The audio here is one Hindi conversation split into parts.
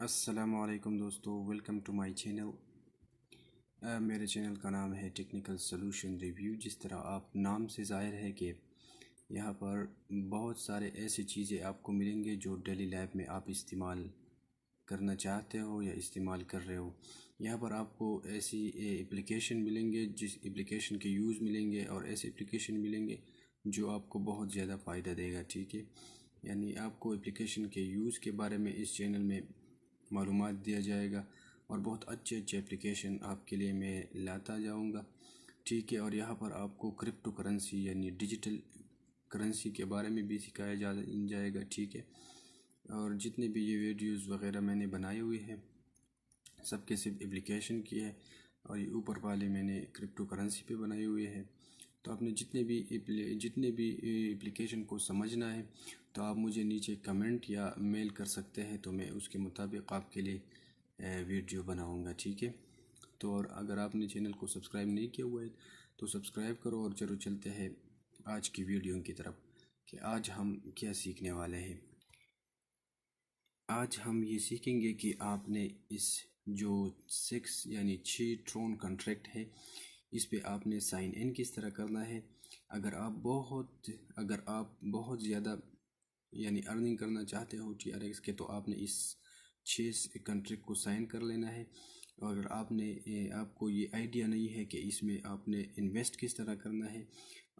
अस्सलामुअलैकुम दोस्तों, वेलकम टू माय चैनल। मेरे चैनल का नाम है टेक्निकल सॉल्यूशन रिव्यू। जिस तरह आप नाम से ज़ाहिर है कि यहाँ पर बहुत सारे ऐसी चीज़ें आपको मिलेंगे जो डेली लाइफ में आप इस्तेमाल करना चाहते हो या इस्तेमाल कर रहे हो। यहाँ पर आपको ऐसी एप्लीकेशन मिलेंगे, जिस एप्लीकेशन के यूज़ मिलेंगे और ऐसे एप्लीकेशन मिलेंगे जो आपको बहुत ज़्यादा फ़ायदा देगा। ठीक है, यानी आपको एप्लीकेशन के यूज़ के बारे में इस चैनल में मालूमात दिया जाएगा और बहुत अच्छे अच्छे एप्लीकेशन आपके लिए मैं लाता जाऊंगा। ठीक है, और यहाँ पर आपको क्रिप्टो करेंसी यानी डिजिटल करेंसी के बारे में भी सिखाया जाएगा। ठीक है, और जितने भी ये वीडियोस वगैरह मैंने बनाए हुए हैं सबके सिर्फ एप्लीकेशन की है, और ये ऊपर वाले मैंने क्रिप्टो करेंसी पे बनाए हुए हैं। तो आपने जितने भी एप्लीकेशन को समझना है तो आप मुझे नीचे कमेंट या मेल कर सकते हैं, तो मैं उसके मुताबिक आपके लिए वीडियो बनाऊंगा। ठीक है, तो और अगर आपने चैनल को सब्सक्राइब नहीं किया हुआ है तो सब्सक्राइब करो। और चलो चलते हैं आज की वीडियो की तरफ कि आज हम क्या सीखने वाले हैं। आज हम ये सीखेंगे कि आपने इस जो 6 यानी 6 ट्रोन कॉन्ट्रैक्ट है इस पे आपने साइन इन किस तरह करना है। अगर आप बहुत ज़्यादा यानी अर्निंग करना चाहते हो TRX के, तो आपने इस 6 कॉन्ट्रैक्ट को साइन कर लेना है। और अगर आपको ये आइडिया नहीं है कि इसमें आपने इन्वेस्ट किस तरह करना है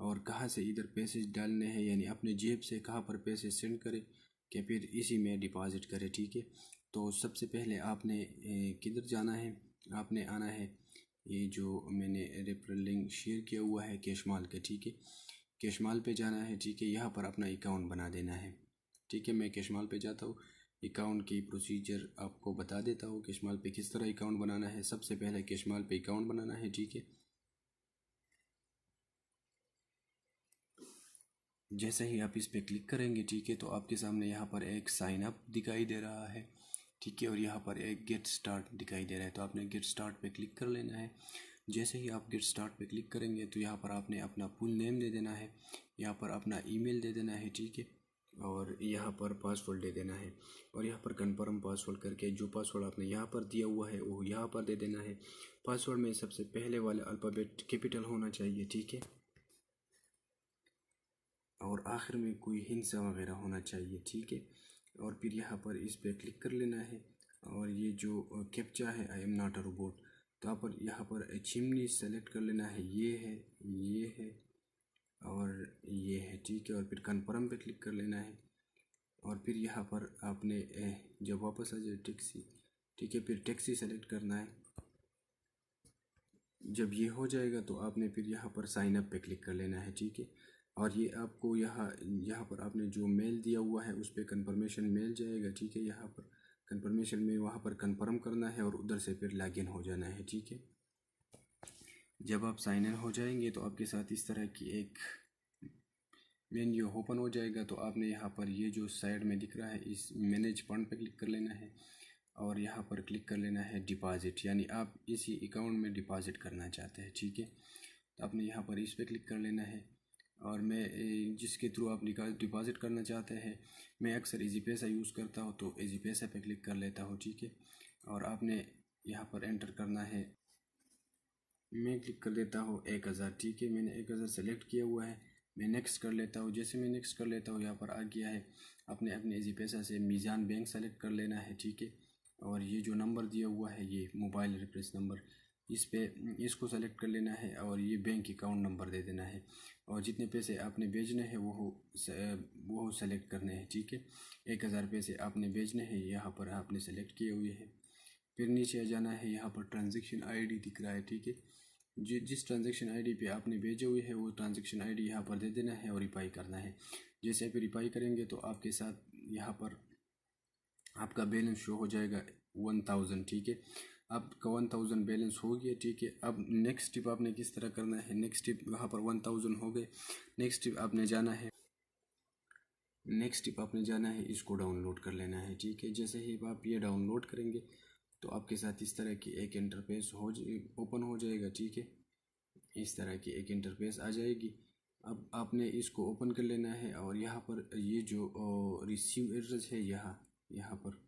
और कहाँ से इधर पैसे डालने हैं, यानी अपने जेब से कहाँ पर पैसे सेंड करें कि फिर इसी में डिपॉज़िट करें। ठीक है, तो सबसे पहले आपने किधर जाना है, आपने आना है ये जो मैंने रेफरल लिंक शेयर किया हुआ है कैशमाल के। ठीक है, कैशमाल पे जाना है। ठीक है, यहाँ पर अपना अकाउंट बना देना है। ठीक है, मैं कैशमाल पे जाता हूँ, अकाउंट की प्रोसीजर आपको बता देता हूँ कैशमाल पे किस तरह अकाउंट बनाना है। सबसे पहले कैशमाल पे अकाउंट बनाना है। ठीक है, जैसे ही आप इस पर क्लिक करेंगे, ठीक है, तो आपके सामने यहाँ पर एक साइन अप दिखाई दे रहा है। ठीक है, और यहाँ पर एक गेट स्टार्ट दिखाई दे रहा है, तो आपने गेट स्टार्ट पे क्लिक कर लेना है। जैसे ही आप गेट स्टार्ट पे क्लिक करेंगे तो यहाँ पर आपने अपना फुल नेम दे देना है, यहाँ पर अपना ईमेल दे देना है। ठीक है, और यहाँ पर पासवर्ड दे देना है, और यहाँ पर कन्फर्म पासवर्ड करके जो पासवर्ड आपने यहाँ पर दिया हुआ है वो यहाँ पर दे देना है। पासवर्ड में सबसे पहले वाला अल्फ़ाबेट कैपिटल होना चाहिए। ठीक है, और आखिर में कोई हिंसा वगैरह होना चाहिए। ठीक है, और फिर यहाँ पर इस पर क्लिक कर लेना है, और ये जो कैप्चा है I am not a robot, तो यहाँ पर चिमनी सेलेक्ट कर लेना है। ये है और ये है। ठीक है, और फिर कन्फर्म पे क्लिक कर लेना है, और फिर यहाँ पर आपने जब वापस आ जाए टैक्सी, ठीक है, फिर टैक्सी सेलेक्ट करना है। जब ये हो जाएगा तो आपने फिर यहाँ पर साइन अप पे क्लिक कर लेना है। ठीक है, और ये आपको यहाँ पर आपने जो मेल दिया हुआ है उस पर कन्फर्मेशन मेल जाएगा। ठीक है, यहाँ पर कन्फर्मेशन में वहाँ पर कन्फर्म करना है और उधर से फिर लॉगिन हो जाना है। ठीक है, जब आप साइन इन हो जाएंगे तो आपके साथ इस तरह की एक मेन्यू ओपन हो जाएगा। तो आपने यहाँ पर ये जो साइड में दिख रहा है इस मैनेज फंड पे क्लिक कर लेना है, और यहाँ पर क्लिक कर लेना है डिपॉजिट, यानी आप इसी अकाउंट में डिपॉजिट करना चाहते हैं। ठीक है, तो आपने यहाँ पर इस पर क्लिक कर लेना है, और मैं जिसके थ्रू आप डिपॉजिट करना चाहते हैं, मैं अक्सर इजी पैसा यूज़ करता हूँ तो इजी पैसा पे क्लिक कर लेता हूँ। ठीक है, और आपने यहाँ पर एंटर करना है, मैं क्लिक कर देता हूँ 1000। ठीक है, मैंने 1000 सेलेक्ट किया हुआ है, मैं नेक्स्ट कर लेता हूँ। जैसे मैं नेक्स्ट कर लेता हूँ यहाँ पर आ गया है। आपने अपने इजी पैसा से मीज़ान बैंक सेलेक्ट कर लेना है। ठीक है, और ये जो नंबर दिया हुआ है ये मोबाइल रेफरेंस नंबर, इसको सेलेक्ट कर लेना है, और ये बैंक अकाउंट नंबर दे देना है, और जितने पैसे आपने भेजने हैं वो सेलेक्ट करने हैं। ठीक है, 1000 पैसे आपने भेजने हैं, यहाँ पर आपने सेलेक्ट किए हुए हैं। फिर नीचे आ जाना है, यहाँ पर ट्रांजेक्शन आईडी दिख रहा है। ठीक है, जिस ट्रांजेक्शन आईडी पे आपने भेजे हुए हैं वो ट्रांजेक्शन आईडी यहाँ पर दे देना है और रिपाई करना है। जैसे आप रिपाई करेंगे तो आपके साथ यहाँ पर आपका बैलेंस शो हो जाएगा 1000। ठीक है, आपका 1000 बैलेंस हो गया। ठीक है, अब नेक्स्ट स्टेप आपने किस तरह करना है, नेक्स्ट स्टेप यहाँ पर 1000 हो गए। नेक्स्ट स्टेप आपने जाना है इसको डाउनलोड कर लेना है। ठीक है, जैसे ही आप ये डाउनलोड करेंगे तो आपके साथ इस तरह की एक इंटरफेस ओपन हो जाएगा। ठीक है, इस तरह की एक इंटरफेस आ जाएगी। अब आपने इसको ओपन कर लेना है, और यहाँ पर ये जो रिसीव एड्रेस है यहाँ पर,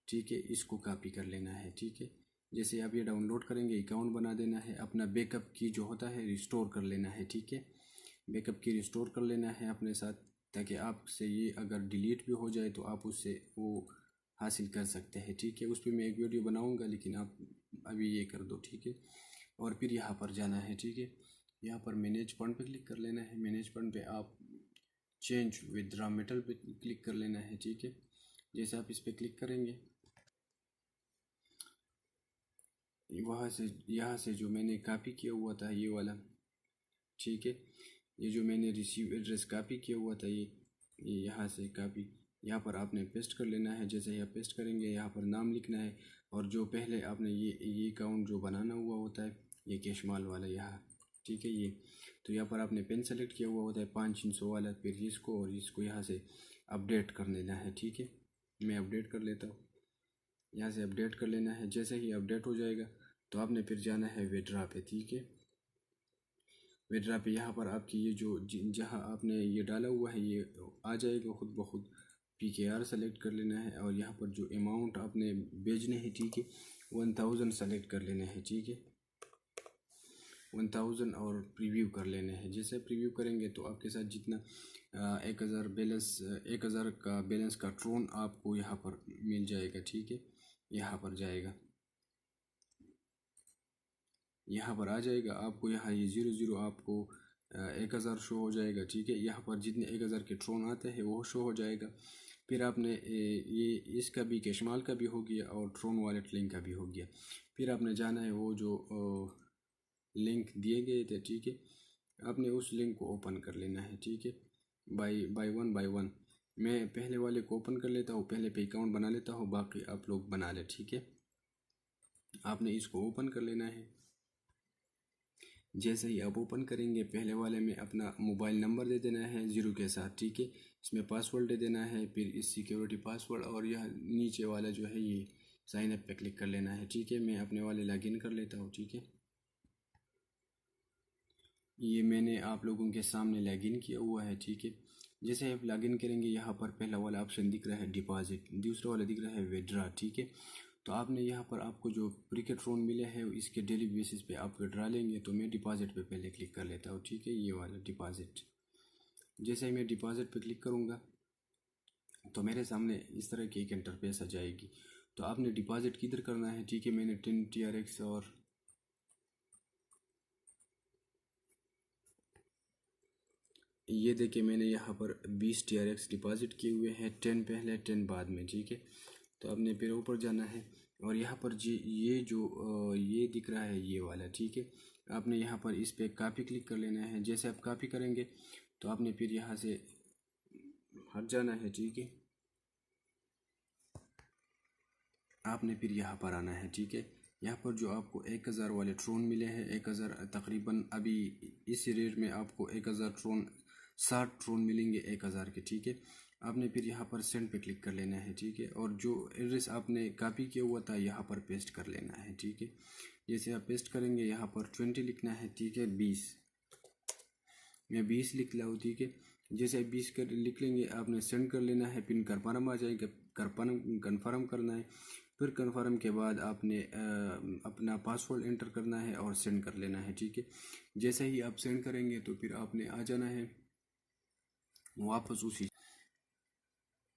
ठीक है, इसको कॉपी कर लेना है। ठीक है, जैसे आप ये डाउनलोड करेंगे अकाउंट बना देना है, अपना बैकअप की जो होता है रिस्टोर कर लेना है। ठीक है, बैकअप की रिस्टोर कर लेना है अपने साथ, ताकि आपसे ये अगर डिलीट भी हो जाए तो आप उससे वो हासिल कर सकते हैं। ठीक है, उस पर मैं एक वीडियो बनाऊंगा, लेकिन आप अभी ये कर दो। ठीक है, और फिर यहाँ पर जाना है। ठीक है, यहाँ पर मैनेज फंड पे क्लिक कर लेना है। मैनेज फंड पे आप चेंज विदड्रॉ मेथड पे क्लिक कर लेना है। ठीक है, जैसे आप इस पर क्लिक करेंगे, वहाँ से यहाँ से जो मैंने कॉपी किया हुआ था ये वाला, ठीक है, ये जो मैंने रिसीव एड्रेस कॉपी किया हुआ था ये यहाँ से कॉपी यहाँ पर आपने पेस्ट कर लेना है। जैसे यहाँ पेस्ट करेंगे, यहाँ पर नाम लिखना है, और जो पहले आपने ये अकाउंट जो बनाना हुआ होता है, ये कैशमाल वाला यहाँ, ठीक है, ये तो यहाँ पर आपने पेन सेलेक्ट किया हुआ होता है 500 वाला, फिर इसको और इसको यहाँ से अपडेट कर लेना है। ठीक है, मैं अपडेट कर लेता हूँ, यहाँ से अपडेट कर लेना है। जैसे ही अपडेट हो जाएगा तो आपने फिर जाना है विड्रा पे। ठीक है, विड्रा पे यहाँ पर आपकी ये जो जहाँ आपने ये डाला हुआ है ये आ जाएगा खुद ब खुद। PKR सेलेक्ट कर लेना है, और यहाँ पर जो अमाउंट आपने भेजने हैं, ठीक है, 1000 सेलेक्ट कर लेना है। ठीक है, 1000 और प्रीव्यू कर लेना है। जैसे प्रीव्यू करेंगे तो आपके साथ जितना 1000 का बैलेंस का ट्रोन आपको यहाँ पर मिल जाएगा। ठीक है, यहाँ पर जाएगा, यहाँ पर आ जाएगा आपको, यहाँ ये 00 आपको 1000 शो हो जाएगा। ठीक है, यहाँ पर जितने 1000 के ट्रोन आते हैं वो शो हो जाएगा। फिर आपने ये इसका भी कैशमाल का भी हो गया और ट्रोन वॉलेट लिंक का भी हो गया। फिर आपने जाना है वो जो लिंक दिए गए थे, ठीक है, आपने उस लिंक को ओपन कर लेना है। ठीक है, बाय वन मैं पहले वाले को ओपन कर लेता हूँ, पहले पे अकाउंट बना लेता हूँ, बाकी आप लोग बना ले। ठीक है, आपने इसको ओपन कर लेना है। जैसे ही आप ओपन करेंगे, पहले वाले में अपना मोबाइल नंबर दे देना है 0 के साथ। ठीक है, इसमें पासवर्ड दे देना है, फिर इस सिक्योरिटी पासवर्ड, और यह नीचे वाला जो है ये साइन अप पे क्लिक कर लेना है। ठीक है, मैं अपने वाले लॉगिन कर लेता हूँ। ठीक है, ये मैंने आप लोगों के सामने लॉगिन किया हुआ है। ठीक है, जैसे आप लॉगिन करेंगे, यहाँ पर पहला वाला ऑप्शन दिख रहा है डिपॉजिट, दूसरा वाला दिख रहा है विड्रा। ठीक है, तो आपने यहाँ पर आपको जो क्रिकेट रोन मिले हैं इसके डेली बेसिस पे आप विड्रा लेंगे, तो मैं डिपॉजिट पे पहले क्लिक कर लेता हूँ। ठीक है, ये वाला डिपॉजिट, जैसे ही मैं डिपॉजिट पे क्लिक करूँगा तो मेरे सामने इस तरह की एक इंटरफेस आ जाएगी। तो आपने डिपॉजिट किधर करना है? ठीक है, मैंने 10 TRX और ये देखिए मैंने यहाँ पर 20 TRX डिपॉजिट किए हुए हैं, 10 पहले 10 बाद में। ठीक है, तो आपने फिर ऊपर जाना है, और यहाँ पर जी ये जो ये दिख रहा है ये वाला, ठीक है, आपने यहाँ पर इस पर कॉपी क्लिक कर लेना है। जैसे आप कॉपी करेंगे तो आपने फिर यहाँ से हट जाना है। ठीक है, आपने फिर यहाँ पर आना है। ठीक है, यहाँ पर जो आपको 1000 वाले ट्रोन मिले हैं, 1000 तकरीबन अभी इस रेट में आपको 1000 ट्रोन 60 ट्रोन मिलेंगे 1000 के। ठीक है, आपने फिर यहाँ पर सेंड पे क्लिक कर लेना है। ठीक है, और जो एड्रेस आपने कॉपी किया हुआ था यहाँ पर पेस्ट कर लेना है। ठीक है, जैसे आप पेस्ट करेंगे यहाँ पर 20 लिखना है। ठीक है, 20 मैं 20 लिख रहा हूँ। ठीक है, जैसे 20 कर लिख लेंगे, आपने सेंड कर लेना है, पिन कन्फर्म आ जाएगा, कन्फर्म करना है। फिर कन्फर्म के बाद आपने अपना पासवर्ड एंटर करना है और सेंड कर लेना है। ठीक है, जैसे ही आप सेंड करेंगे तो फिर आपने आ जाना है वापस उसी।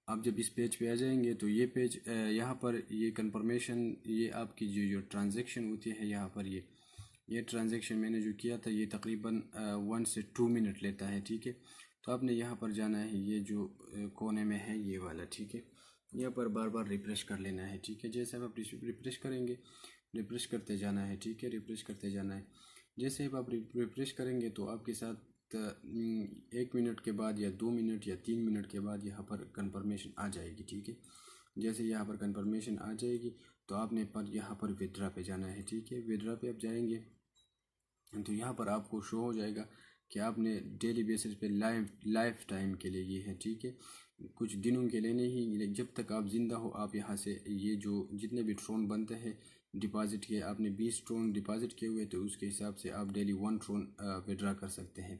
आप जब इस पेज पे आ जाएंगे तो ये पेज यहाँ पर ये कंफर्मेशन, ये आपकी जो ट्रांजैक्शन होती है यहाँ पर ये ट्रांजैक्शन मैंने जो किया था ये तकरीबन 1 से 2 मिनट लेता है। ठीक है, तो आपने यहाँ पर जाना है, ये जो कोने में है ये वाला। ठीक है, यहाँ पर बार बार रिफ्रेश कर लेना है। ठीक है, जैसे आप रिफ्रेश करेंगे, रिफ्रेश करते जाना है। ठीक है, रिफ्रेश करते जाना है। जैसे आप रिफ्रेश करेंगे तो आपके साथ 1 मिनट के बाद या 2 मिनट या 3 मिनट के बाद यहाँ पर कंफर्मेशन आ जाएगी। ठीक है, जैसे यहाँ पर कंफर्मेशन आ जाएगी तो आपने यहाँ पर विड्रा पे जाना है। ठीक है, विड्रा पे आप जाएंगे तो यहाँ पर आपको शो हो जाएगा कि आपने डेली बेसिस पे लाइफ टाइम के लिए ये है। ठीक है, कुछ दिनों के लिए नहीं, जब तक आप ज़िंदा हो आप यहाँ से ये जो जितने भी ट्रोन बनते हैं डिपॉजिट के, आपने 20 ट्रोन डिपॉजिट किए हुए तो उसके हिसाब से आप डेली 1 ट्रोन विड्रा कर सकते हैं।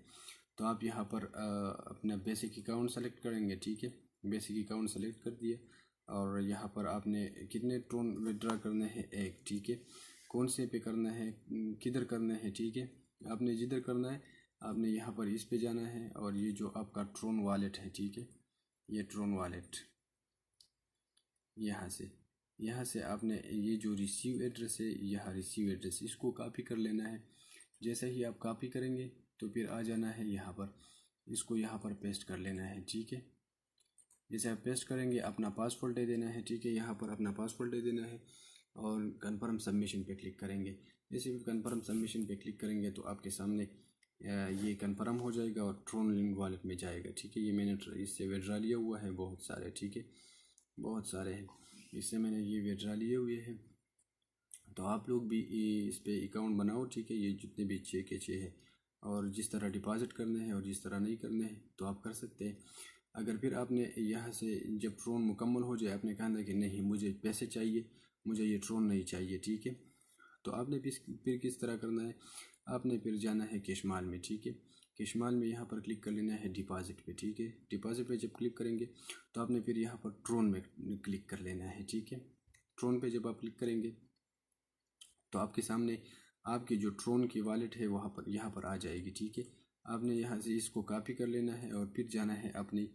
तो आप यहाँ पर अपना बेसिक अकाउंट सेलेक्ट करेंगे। ठीक है, बेसिक अकाउंट सेलेक्ट कर दिया, और यहाँ पर आपने कितने ट्रोन विड्रा करने हैं, एक, ठीक है। कौन से पे करना है, किधर करना है, ठीक है। आपने जिधर करना है आपने यहाँ पर इस पे जाना है, और ये जो आपका ट्रोन वॉलेट है, ठीक है, ये ट्रोन वॉलेट, यहाँ से आपने ये जो रिसीव एड्रेस है, यहाँ रिसीव एड्रेस, इसको कॉपी कर लेना है। जैसे ही आप कॉपी करेंगे तो फिर आ जाना है यहाँ पर, इसको यहाँ पर पेस्ट कर लेना है, ठीक है। जैसे आप पेस्ट करेंगे अपना पासवर्ड दे देना है, ठीक है, यहाँ पर अपना पासवर्ड दे देना है और कन्फर्म सबमिशन पे क्लिक करेंगे। जैसे भी कन्फर्म सबमिशन पे क्लिक करेंगे तो आपके सामने ये कन्फर्म हो जाएगा और ट्रोन लिंक वॉलेट में जाएगा, ठीक है। ये मैंने इससे विड्रा लिया हुआ है बहुत सारे, ठीक है, बहुत सारे हैं, इससे मैंने ये विड्रा लिए हुए हैं। तो आप लोग भी इस पे अकाउंट बनाओ, ठीक है। ये जितने भी 6 के 6 है, और जिस तरह डिपॉजिट करने हैं और जिस तरह नहीं करने हैं तो आप कर सकते हैं। अगर फिर आपने यहाँ से जब ट्रोन मुकम्मल हो जाए, आपने कहा था कि नहीं मुझे पैसे चाहिए, मुझे ये ट्रोन नहीं चाहिए, ठीक है, तो आपने फिर किस तरह करना है, आपने फिर जाना है कैशमाल में, ठीक है। कैशमाल में यहाँ पर क्लिक कर लेना है डिपॉजिट पे, ठीक है। डिपॉजिट पे जब क्लिक करेंगे तो आपने फिर यहाँ पर ट्रोन में क्लिक कर लेना है, ठीक है। ट्रोन पे जब आप क्लिक करेंगे तो आपके सामने आपकी जो ट्रोन की वॉलेट है वहाँ पर यहाँ पर आ जाएगी, ठीक है। आपने यहाँ से इसको कॉपी कर लेना है और फिर जाना है अपनी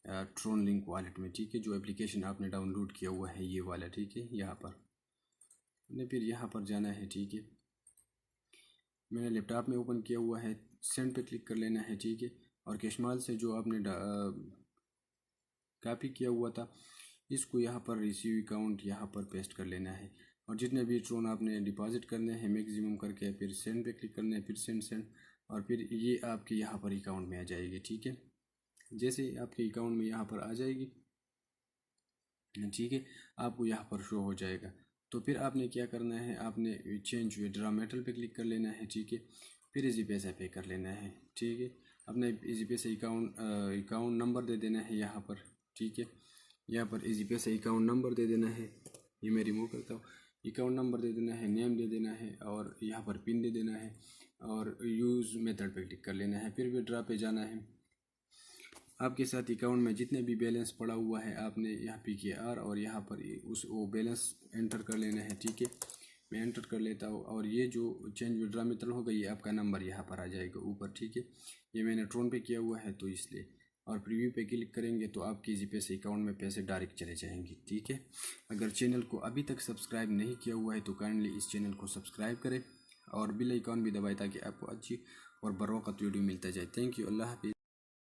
ट्रोन लिंक वॉलेट में, ठीक है, जो एप्लीकेशन आपने डाउनलोड किया हुआ है ये वाला, ठीक है। यहाँ पर आपने फिर यहाँ पर जाना है, ठीक है। मैंने लैपटॉप में ओपन किया हुआ है, सेंड पे क्लिक कर लेना है, ठीक है। और कैशमाल से जो आपने कॉपी किया हुआ था इसको यहाँ पर रिसीव अकाउंट यहाँ पर पेस्ट कर लेना है, और जितने भी ट्रोन आपने डिपॉजिट करने हैं मैक्सिमम करके फिर सेंड पे क्लिक करना है, फिर सेंड, और फिर ये आपके यहाँ पर अकाउंट में आ जाएगी, ठीक है। जैसे आपके अकाउंट में यहाँ पर आ जाएगी, ठीक है, आपको यहाँ पर शो हो जाएगा। तो फिर आपने क्या करना है, आपने चेंज विड्रा मेटल पे क्लिक कर लेना है, ठीक है। फिर इजी पैसा पे कर लेना है, ठीक है। अपने इजी पैसा अकाउंट नंबर दे देना है यहाँ पर, ठीक है। यहाँ पर इजी पैसा अकाउंट नंबर दे देना है, ये मैं रिमूव करता हूँ। अकाउंट नंबर दे देना है, नेम दे देना है, और यहाँ पर पिन दे देना है, और यूज़ मेथड पे क्लिक कर लेना है। फिर विड्रा पे जाना है। आपके साथ अकाउंट में जितने भी बैलेंस पड़ा हुआ है आपने यहाँ PKR और यहाँ पर वो बैलेंस एंटर कर लेना है, ठीक है। मैं एंटर कर लेता हूँ, और ये जो चेंज विड्रा मेथड होगा ये आपका नंबर यहाँ पर आ जाएगा ऊपर, ठीक है। ये मैंने ट्रोन पे किया हुआ है तो इसलिए, और प्रीव्यू पे क्लिक करेंगे तो आपके इजी पैसे अकाउंट में पैसे डायरेक्ट चले जाएंगे, ठीक है। अगर चैनल को अभी तक सब्सक्राइब नहीं किया हुआ है तो काइंडली इस चैनल को सब्सक्राइब करें और बेल आइकॉन भी दबाएं ताकि आपको अच्छी और बर वक्त वीडियो मिलता जाए। थैंक यू, अल्लाह हाफिज़।